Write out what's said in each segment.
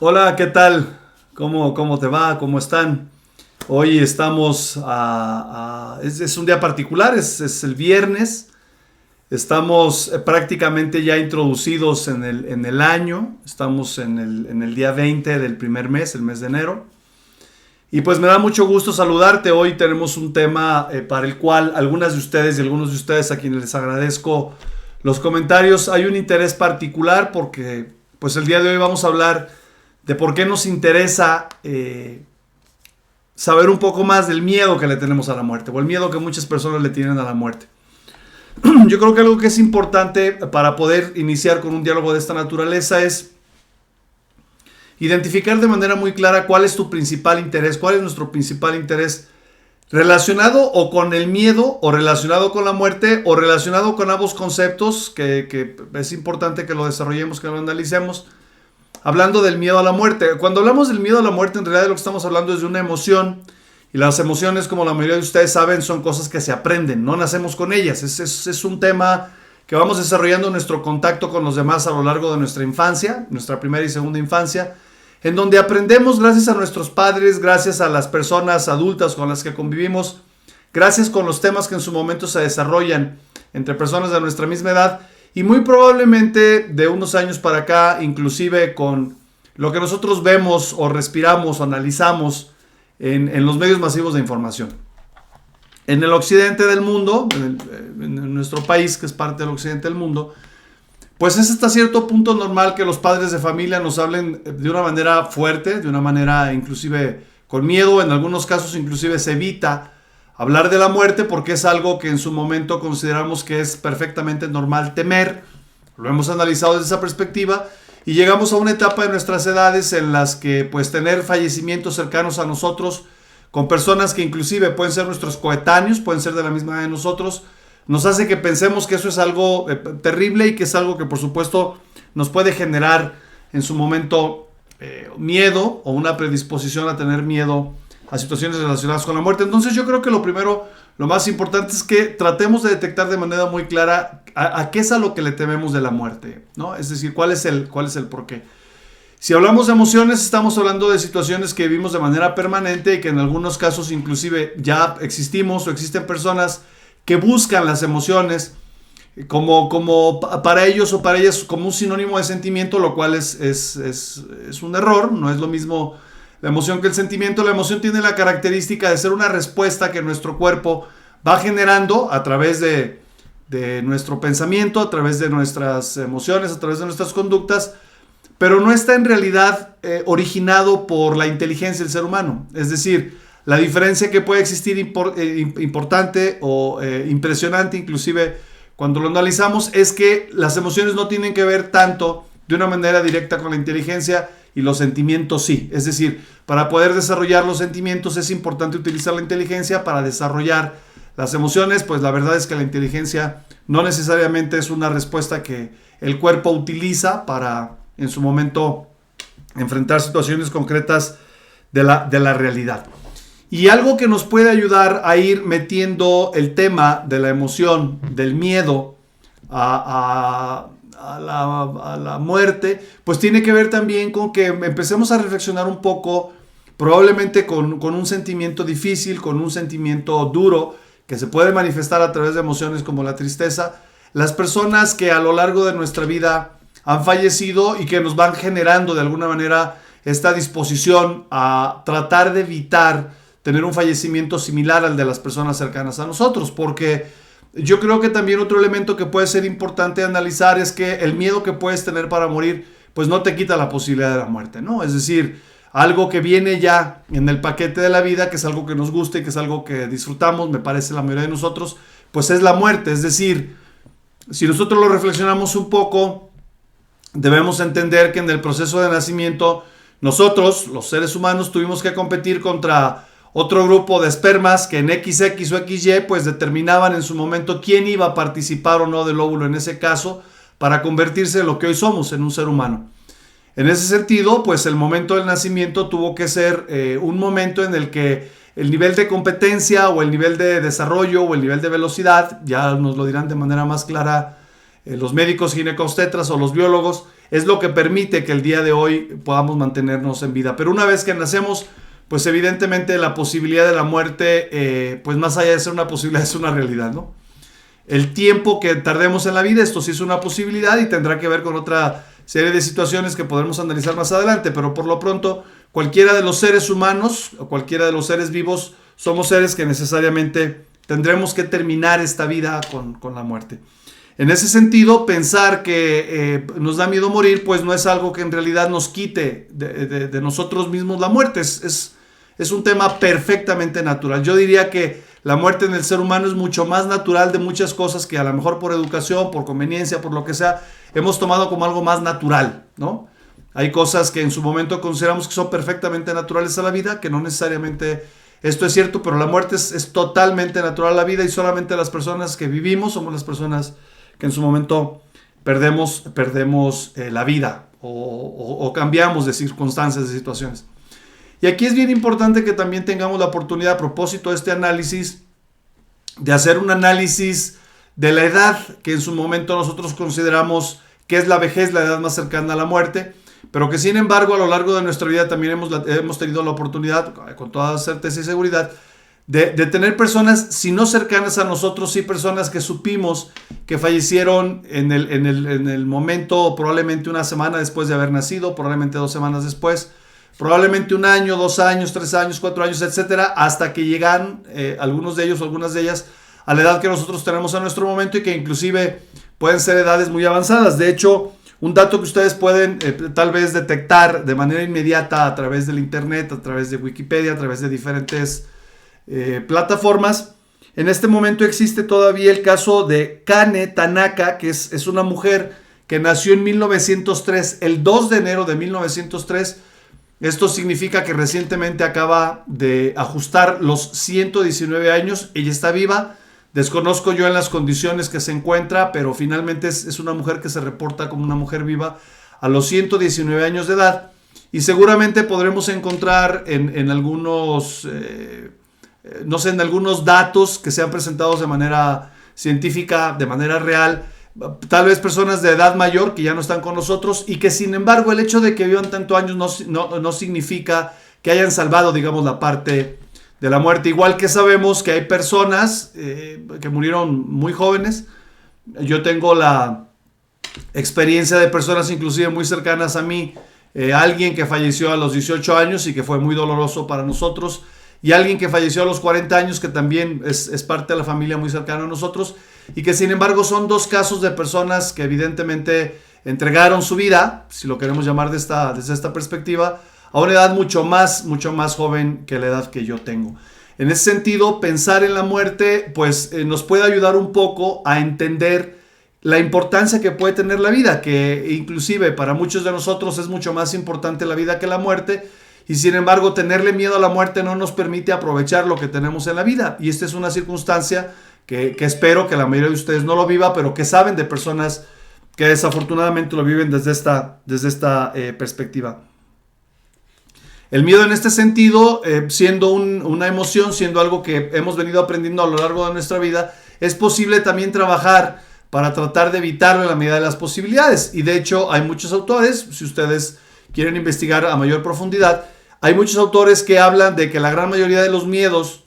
Hola, ¿qué tal? ¿Cómo te va? ¿Cómo están? Hoy estamos es un día particular, es el viernes. Estamos prácticamente ya introducidos en el año. Estamos en el día 20 del primer mes, el mes de enero. Y pues me da mucho gusto saludarte. Hoy tenemos un tema para el cual algunas de ustedes y algunos de ustedes a quienes les agradezco los comentarios, hay un interés particular porque pues el día de hoy vamos a hablar de por qué nos interesa saber un poco más del miedo que le tenemos a la muerte o el miedo que muchas personas le tienen a la muerte. Yo creo que algo que es importante para poder iniciar con un diálogo de esta naturaleza es identificar de manera muy clara cuál es tu principal interés, cuál es nuestro principal interés relacionado o con el miedo o relacionado con la muerte o relacionado con ambos conceptos que es importante que lo desarrollemos, que lo analicemos. Hablando del miedo a la muerte. Cuando hablamos del miedo a la muerte, en realidad de lo que estamos hablando es de una emoción. Y las emociones, como la mayoría de ustedes saben, son cosas que se aprenden. No nacemos con ellas. Es un tema que vamos desarrollando en nuestro contacto con los demás a lo largo de nuestra infancia, nuestra primera y segunda infancia, en donde aprendemos gracias a nuestros padres, gracias a las personas adultas con las que convivimos, gracias con los temas que en su momento se desarrollan entre personas de nuestra misma edad. Y muy probablemente de unos años para acá, inclusive con lo que nosotros vemos o respiramos o analizamos en los medios masivos de información. En el occidente del mundo, en nuestro país, que es parte del occidente del mundo, pues es hasta cierto punto normal que los padres de familia nos hablen de una manera fuerte, de una manera inclusive con miedo. En algunos casos inclusive se evita hablar de la muerte porque es algo que en su momento consideramos que es perfectamente normal temer. Lo hemos analizado desde esa perspectiva y llegamos a una etapa de nuestras edades en las que pues tener fallecimientos cercanos a nosotros con personas que inclusive pueden ser nuestros coetáneos, pueden ser de la misma edad de nosotros, nos hace que pensemos que eso es algo terrible y que es algo que por supuesto nos puede generar en su momento miedo o una predisposición a tener miedo a situaciones relacionadas con la muerte. Entonces yo creo que lo primero, lo más importante es que tratemos de detectar de manera muy clara a qué es a lo que le tememos de la muerte, ¿no? Es decir, cuál es el por qué. Si hablamos de emociones, estamos hablando de situaciones que vivimos de manera permanente y que en algunos casos inclusive ya existimos o existen personas que buscan las emociones como para ellos o para ellas como un sinónimo de sentimiento, lo cual es un error. No es lo mismo la emoción que el sentimiento. La emoción tiene la característica de ser una respuesta que nuestro cuerpo va generando a través de nuestro pensamiento, a través de nuestras emociones, a través de nuestras conductas, pero no está en realidad originado por la inteligencia del ser humano. Es decir, la diferencia que puede existir importante o impresionante, inclusive cuando lo analizamos, es que las emociones no tienen que ver tanto de una manera directa con la inteligencia y los sentimientos sí. Es decir, para poder desarrollar los sentimientos es importante utilizar la inteligencia. Para desarrollar las emociones, pues la verdad es que la inteligencia no necesariamente es una respuesta que el cuerpo utiliza para en su momento enfrentar situaciones concretas de la realidad. Y algo que nos puede ayudar a ir metiendo el tema de la emoción, del miedo a la muerte, pues tiene que ver también con que empecemos a reflexionar un poco, probablemente con un sentimiento difícil, con un sentimiento duro, que se puede manifestar a través de emociones como la tristeza, las personas que a lo largo de nuestra vida han fallecido y que nos van generando de alguna manera esta disposición a tratar de evitar tener un fallecimiento similar al de las personas cercanas a nosotros, porque yo creo que también otro elemento que puede ser importante analizar es que el miedo que puedes tener para morir pues no te quita la posibilidad de la muerte, ¿no? Es decir, algo que viene ya en el paquete de la vida, que es algo que nos gusta y que es algo que disfrutamos, me parece la mayoría de nosotros, pues es la muerte. Es decir, si nosotros lo reflexionamos un poco, debemos entender que en el proceso de nacimiento nosotros, los seres humanos, tuvimos que competir contra otro grupo de espermas que en XX o XY pues determinaban en su momento quién iba a participar o no del óvulo en ese caso para convertirse en lo que hoy somos, en un ser humano. En ese sentido, pues el momento del nacimiento tuvo que ser un momento en el que el nivel de competencia o el nivel de desarrollo o el nivel de velocidad, ya nos lo dirán de manera más clara los médicos ginecobstetras o los biólogos, es lo que permite que el día de hoy podamos mantenernos en vida. Pero una vez que nacemos, pues evidentemente la posibilidad de la muerte, pues más allá de ser una posibilidad, es una realidad, ¿no? El tiempo que tardemos en la vida, esto sí es una posibilidad y tendrá que ver con otra serie de situaciones que podremos analizar más adelante, pero por lo pronto, cualquiera de los seres humanos o cualquiera de los seres vivos, somos seres que necesariamente tendremos que terminar esta vida con la muerte. En ese sentido, pensar que nos da miedo morir, pues no es algo que en realidad nos quite de nosotros mismos la muerte. Es un tema perfectamente natural. Yo diría que la muerte en el ser humano es mucho más natural de muchas cosas que a lo mejor por educación, por conveniencia, por lo que sea, hemos tomado como algo más natural, ¿no? Hay cosas que en su momento consideramos que son perfectamente naturales a la vida, que no necesariamente esto es cierto, pero la muerte es totalmente natural a la vida y solamente las personas que vivimos somos las personas que en su momento perdemos la vida o cambiamos de circunstancias, de situaciones. Y aquí es bien importante que también tengamos la oportunidad, a propósito de este análisis, de hacer un análisis de la edad que en su momento nosotros consideramos que es la vejez, la edad más cercana a la muerte, pero que sin embargo a lo largo de nuestra vida también hemos tenido la oportunidad, con toda certeza y seguridad, de tener personas, si no cercanas a nosotros, sí personas que supimos que fallecieron en el momento, probablemente una semana después de haber nacido, probablemente 2 semanas después, probablemente 1 año, 2 años, 3 años, 4 años, etcétera, hasta que llegan algunos de ellos o algunas de ellas a la edad que nosotros tenemos en nuestro momento y que inclusive pueden ser edades muy avanzadas. De hecho, un dato que ustedes pueden tal vez detectar de manera inmediata a través del internet, a través de Wikipedia, a través de diferentes plataformas. En este momento existe todavía el caso de Kane Tanaka, que es una mujer que nació en 1903, el 2 de enero de 1903. Esto significa que recientemente acaba de ajustar los 119 años. Ella está viva. Desconozco yo en las condiciones que se encuentra, pero finalmente es una mujer que se reporta como una mujer viva a los 119 años de edad. Y seguramente podremos encontrar en algunos, no sé, en algunos datos que sean presentados de manera científica, de manera real, tal vez personas de edad mayor que ya no están con nosotros y que sin embargo el hecho de que vivan tantos años no significa que hayan salvado, digamos, la parte de la muerte. Igual que sabemos que hay personas que murieron muy jóvenes. Yo tengo la experiencia de personas inclusive muy cercanas a mí, alguien que falleció a los 18 años y que fue muy doloroso para nosotros, y alguien que falleció a los 40 años que también es parte de la familia muy cercana a nosotros, y que sin embargo son 2 casos de personas que evidentemente entregaron su vida, si lo queremos llamar desde esta perspectiva, a una edad mucho más joven que la edad que yo tengo. En ese sentido, pensar en la muerte pues nos puede ayudar un poco a entender la importancia que puede tener la vida, que inclusive para muchos de nosotros es mucho más importante la vida que la muerte, y sin embargo tenerle miedo a la muerte no nos permite aprovechar lo que tenemos en la vida. Y esta es una circunstancia que espero que la mayoría de ustedes no lo viva, pero que saben de personas que desafortunadamente lo viven desde esta perspectiva. El miedo en este sentido, siendo una emoción, siendo algo que hemos venido aprendiendo a lo largo de nuestra vida, es posible también trabajar para tratar de evitarlo en la medida de las posibilidades. Y de hecho hay muchos autores, si ustedes quieren investigar a mayor profundidad, hay muchos autores que hablan de que la gran mayoría de los miedos,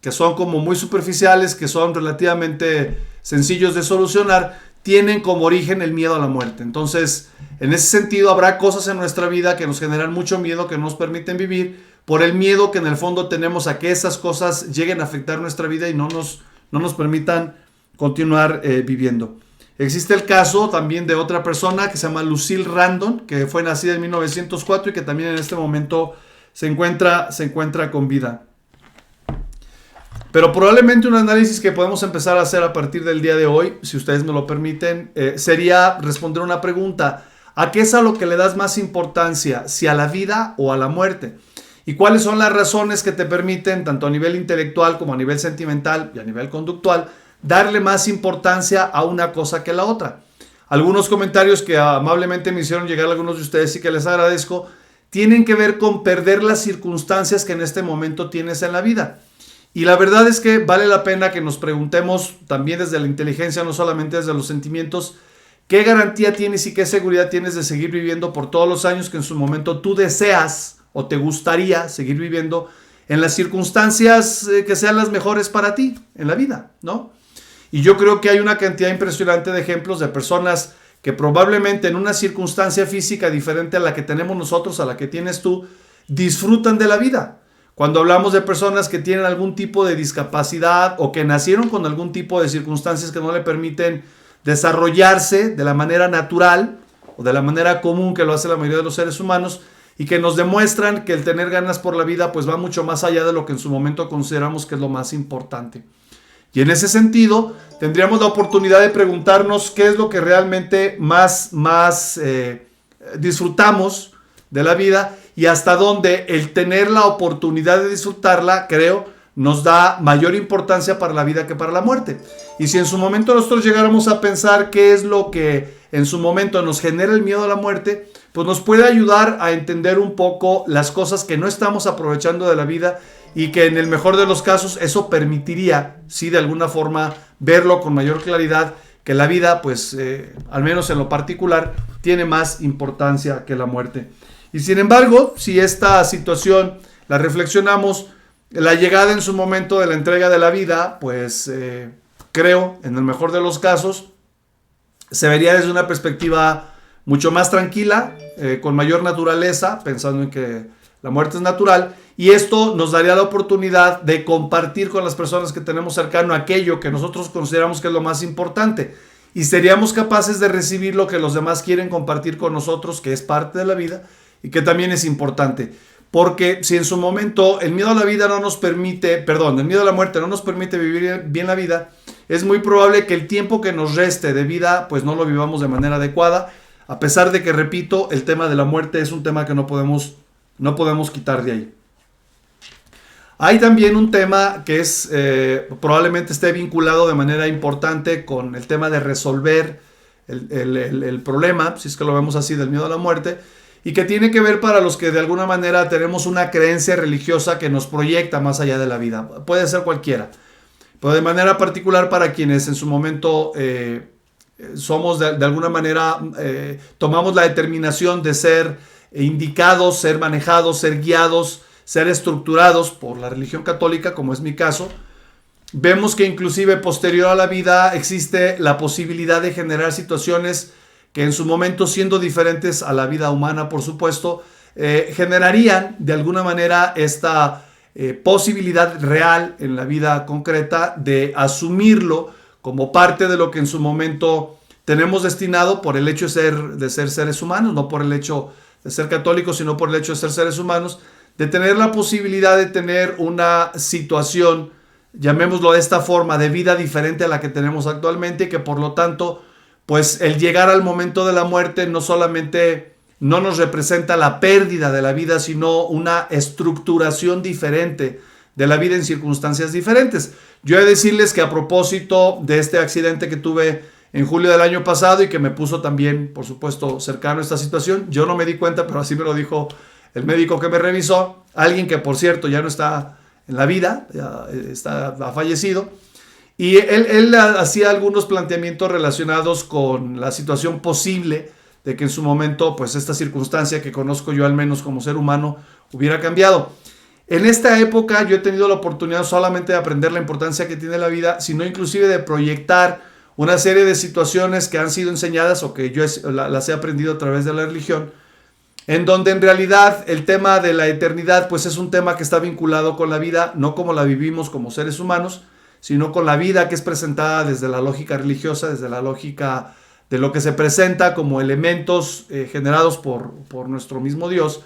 que son como muy superficiales, que son relativamente sencillos de solucionar, tienen como origen el miedo a la muerte. Entonces, en ese sentido, habrá cosas en nuestra vida que nos generan mucho miedo, que no nos permiten vivir, por el miedo que en el fondo tenemos a que esas cosas lleguen a afectar nuestra vida y no nos permitan continuar viviendo. Existe el caso también de otra persona que se llama Lucille Randon, que fue nacida en 1904 y que también en este momento se encuentra con vida. Pero probablemente un análisis que podemos empezar a hacer a partir del día de hoy, si ustedes me lo permiten, sería responder una pregunta. ¿A qué es a lo que le das más importancia? ¿Si a la vida o a la muerte? ¿Y cuáles son las razones que te permiten, tanto a nivel intelectual como a nivel sentimental y a nivel conductual, darle más importancia a una cosa que a la otra? Algunos comentarios que amablemente me hicieron llegar a algunos de ustedes y que les agradezco, tienen que ver con perder las circunstancias que en este momento tienes en la vida. Y la verdad es que vale la pena que nos preguntemos también desde la inteligencia, no solamente desde los sentimientos, ¿Qué garantía tienes y qué seguridad tienes de seguir viviendo por todos los años que en su momento tú deseas o te gustaría seguir viviendo en las circunstancias que sean las mejores para ti en la vida, ¿no? Y yo creo que hay una cantidad impresionante de ejemplos de personas que probablemente en una circunstancia física diferente a la que tenemos nosotros, a la que tienes tú, disfrutan de la vida. Cuando hablamos de personas que tienen algún tipo de discapacidad o que nacieron con algún tipo de circunstancias que no le permiten desarrollarse de la manera natural o de la manera común que lo hace la mayoría de los seres humanos, y que nos demuestran que el tener ganas por la vida pues va mucho más allá de lo que en su momento consideramos que es lo más importante. Y en ese sentido tendríamos la oportunidad de preguntarnos qué es lo que realmente más disfrutamos de la vida, y hasta dónde el tener la oportunidad de disfrutarla, creo, nos da mayor importancia para la vida que para la muerte. Y si en su momento nosotros llegáramos a pensar qué es lo que en su momento nos genera el miedo a la muerte, pues nos puede ayudar a entender un poco las cosas que no estamos aprovechando de la vida, y que en el mejor de los casos eso permitiría, sí, de alguna forma verlo con mayor claridad, que la vida, pues, al menos en lo particular, tiene más importancia que la muerte. Y sin embargo, si esta situación la reflexionamos, la llegada en su momento de la entrega de la vida, pues creo, en el mejor de los casos, se vería desde una perspectiva mucho más tranquila, con mayor naturaleza, pensando en que la muerte es natural, y esto nos daría la oportunidad de compartir con las personas que tenemos cercano aquello que nosotros consideramos que es lo más importante, y seríamos capaces de recibir lo que los demás quieren compartir con nosotros, que es parte de la vida y que también es importante. Porque si en su momento el miedo a la vida no nos permite, el miedo a la muerte no nos permite vivir bien la vida, es muy probable que el tiempo que nos reste de vida pues no lo vivamos de manera adecuada, a pesar de que, repito, el tema de la muerte es un tema que no podemos quitar de ahí. Hay también un tema que es probablemente esté vinculado de manera importante con el tema de resolver el problema, si es que lo vemos así, del miedo a la muerte, y que tiene que ver para los que de alguna manera tenemos una creencia religiosa que nos proyecta más allá de la vida. Puede ser cualquiera, pero de manera particular para quienes en su momento somos de alguna manera, tomamos la determinación de ser indicados, ser manejados, ser guiados, ser estructurados por la religión católica, como es mi caso. Vemos que inclusive posterior a la vida existe la posibilidad de generar situaciones que en su momento, siendo diferentes a la vida humana, por supuesto, generarían de alguna manera esta posibilidad real en la vida concreta de asumirlo como parte de lo que en su momento tenemos destinado por el hecho de ser seres humanos, no por el hecho de ser católicos, sino por el hecho de ser seres humanos, de tener la posibilidad de tener una situación, llamémoslo de esta forma, de vida diferente a la que tenemos actualmente, y que por lo tanto, pues el llegar al momento de la muerte no solamente no nos representa la pérdida de la vida, sino una estructuración diferente de la vida en circunstancias diferentes. Yo he de decirles que a propósito de este accidente que tuve en julio del año pasado y que me puso también, por supuesto, cercano a esta situación, yo no me di cuenta, pero así me lo dijo el médico que me revisó, alguien que por cierto ya no está en la vida, ha fallecido, y él hacía algunos planteamientos relacionados con la situación posible de que en su momento, pues esta circunstancia que conozco yo al menos como ser humano, hubiera cambiado. En esta época yo he tenido la oportunidad no solamente de aprender la importancia que tiene la vida, sino inclusive de proyectar una serie de situaciones que han sido enseñadas o que yo las he aprendido a través de la religión, en donde en realidad el tema de la eternidad pues es un tema que está vinculado con la vida, no como la vivimos como seres humanos, sino con la vida que es presentada desde la lógica religiosa, desde la lógica de lo que se presenta como elementos generados por nuestro mismo Dios,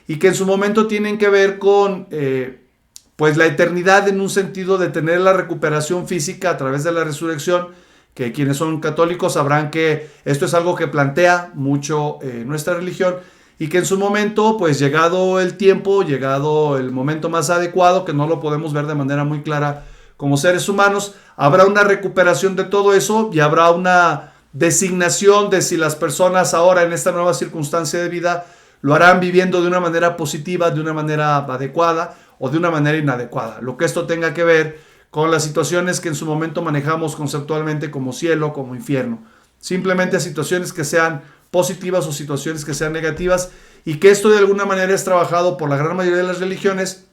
y que en su momento tienen que ver con pues la eternidad en un sentido de tener la recuperación física a través de la resurrección, que quienes son católicos sabrán que esto es algo que plantea mucho nuestra religión, y que en su momento, pues llegado el tiempo, llegado el momento más adecuado, que no lo podemos ver de manera muy clara como seres humanos, habrá una recuperación de todo eso y habrá una designación de si las personas ahora en esta nueva circunstancia de vida lo harán viviendo de una manera positiva, de una manera adecuada o de una manera inadecuada. Lo que esto tenga que ver con las situaciones que en su momento manejamos conceptualmente como cielo, como infierno. simplemente a situaciones que sean positivas o situaciones que sean negativas, y que esto de alguna manera es trabajado por la gran mayoría de las religiones,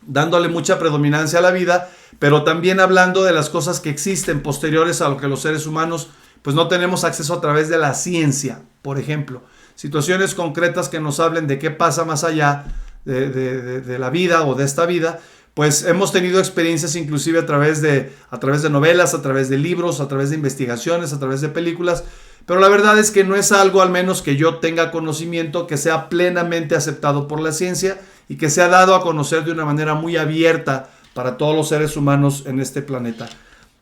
dándole mucha predominancia a la vida, pero también hablando de las cosas que existen posteriores a lo que los seres humanos pues no tenemos acceso a través de la ciencia. Por ejemplo, situaciones concretas que nos hablen de qué pasa más allá de la vida o de esta vida. Pues hemos tenido experiencias inclusive a través de novelas, a través de libros, a través de investigaciones, a través de películas, pero la verdad es que no es algo, al menos que yo tenga conocimiento, que sea plenamente aceptado por la ciencia y que sea dado a conocer de una manera muy abierta para todos los seres humanos en este planeta.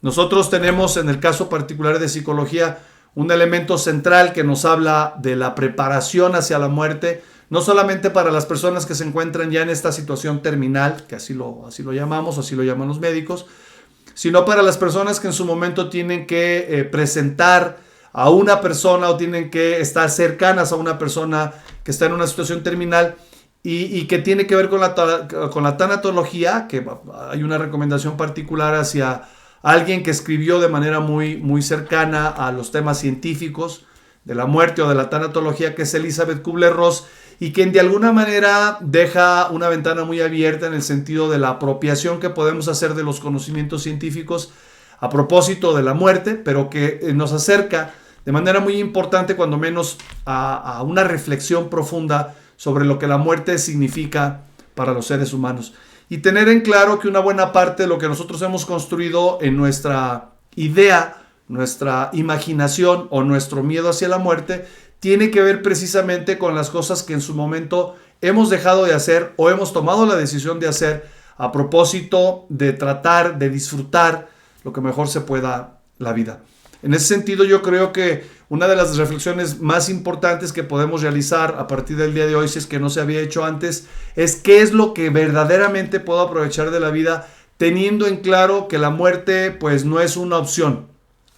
Nosotros tenemos, en el caso particular de psicología, un elemento central que nos habla de la preparación hacia la muerte, no solamente para las personas que se encuentran ya en esta situación terminal, que así lo llamamos, así lo llaman los médicos, sino para las personas que en su momento tienen que presentar a una persona o tienen que estar cercanas a una persona que está en una situación terminal y que tiene que ver con la tanatología, que hay una recomendación particular hacia alguien que escribió de manera muy, muy cercana a los temas científicos de la muerte o de la tanatología, que es Elizabeth Kubler-Ross, y quien de alguna manera deja una ventana muy abierta en el sentido de la apropiación que podemos hacer de los conocimientos científicos a propósito de la muerte, pero que nos acerca de manera muy importante, cuando menos, a una reflexión profunda sobre lo que la muerte significa para los seres humanos. Y tener en claro que una buena parte de lo que nosotros hemos construido en nuestra idea, nuestra imaginación o nuestro miedo hacia la muerte, tiene que ver precisamente con las cosas que en su momento hemos dejado de hacer o hemos tomado la decisión de hacer a propósito de tratar de disfrutar lo que mejor se pueda la vida. En ese sentido, yo creo que una de las reflexiones más importantes que podemos realizar a partir del día de hoy, si es que no se había hecho antes, es qué es lo que verdaderamente puedo aprovechar de la vida, teniendo en claro que la muerte pues no es una opción.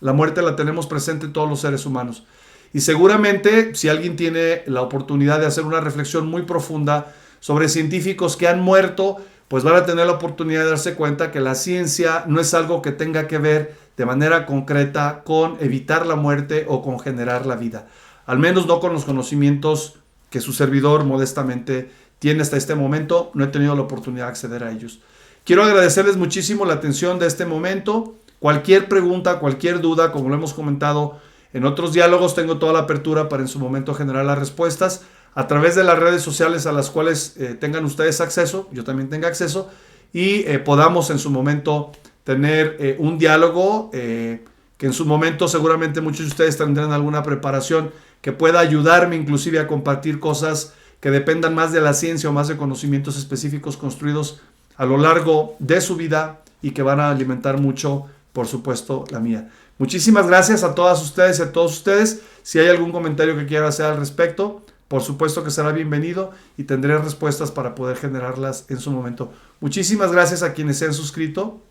La muerte la tenemos presente todos los seres humanos. Y seguramente, si alguien tiene la oportunidad de hacer una reflexión muy profunda sobre científicos que han muerto, pues van a tener la oportunidad de darse cuenta que la ciencia no es algo que tenga que ver de manera concreta con evitar la muerte o con generar la vida. Al menos no con los conocimientos que su servidor modestamente tiene hasta este momento. No he tenido la oportunidad de acceder a ellos. Quiero agradecerles muchísimo la atención de este momento. Cualquier pregunta, cualquier duda, como lo hemos comentado en otros diálogos, tengo toda la apertura para en su momento generar las respuestas a través de las redes sociales a las cuales tengan ustedes acceso, yo también tenga acceso, y podamos en su momento tener un diálogo que en su momento seguramente muchos de ustedes tendrán alguna preparación que pueda ayudarme inclusive a compartir cosas que dependan más de la ciencia o más de conocimientos específicos construidos a lo largo de su vida y que van a alimentar mucho, por supuesto, la mía. Muchísimas gracias a todas ustedes y a todos ustedes. Si hay algún comentario que quiera hacer al respecto, por supuesto que será bienvenido y tendré respuestas para poder generarlas en su momento. Muchísimas gracias a quienes se han suscrito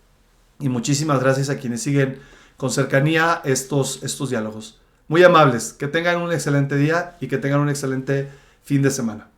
y muchísimas gracias a quienes siguen con cercanía estos diálogos. Muy amables, que tengan un excelente día y que tengan un excelente fin de semana.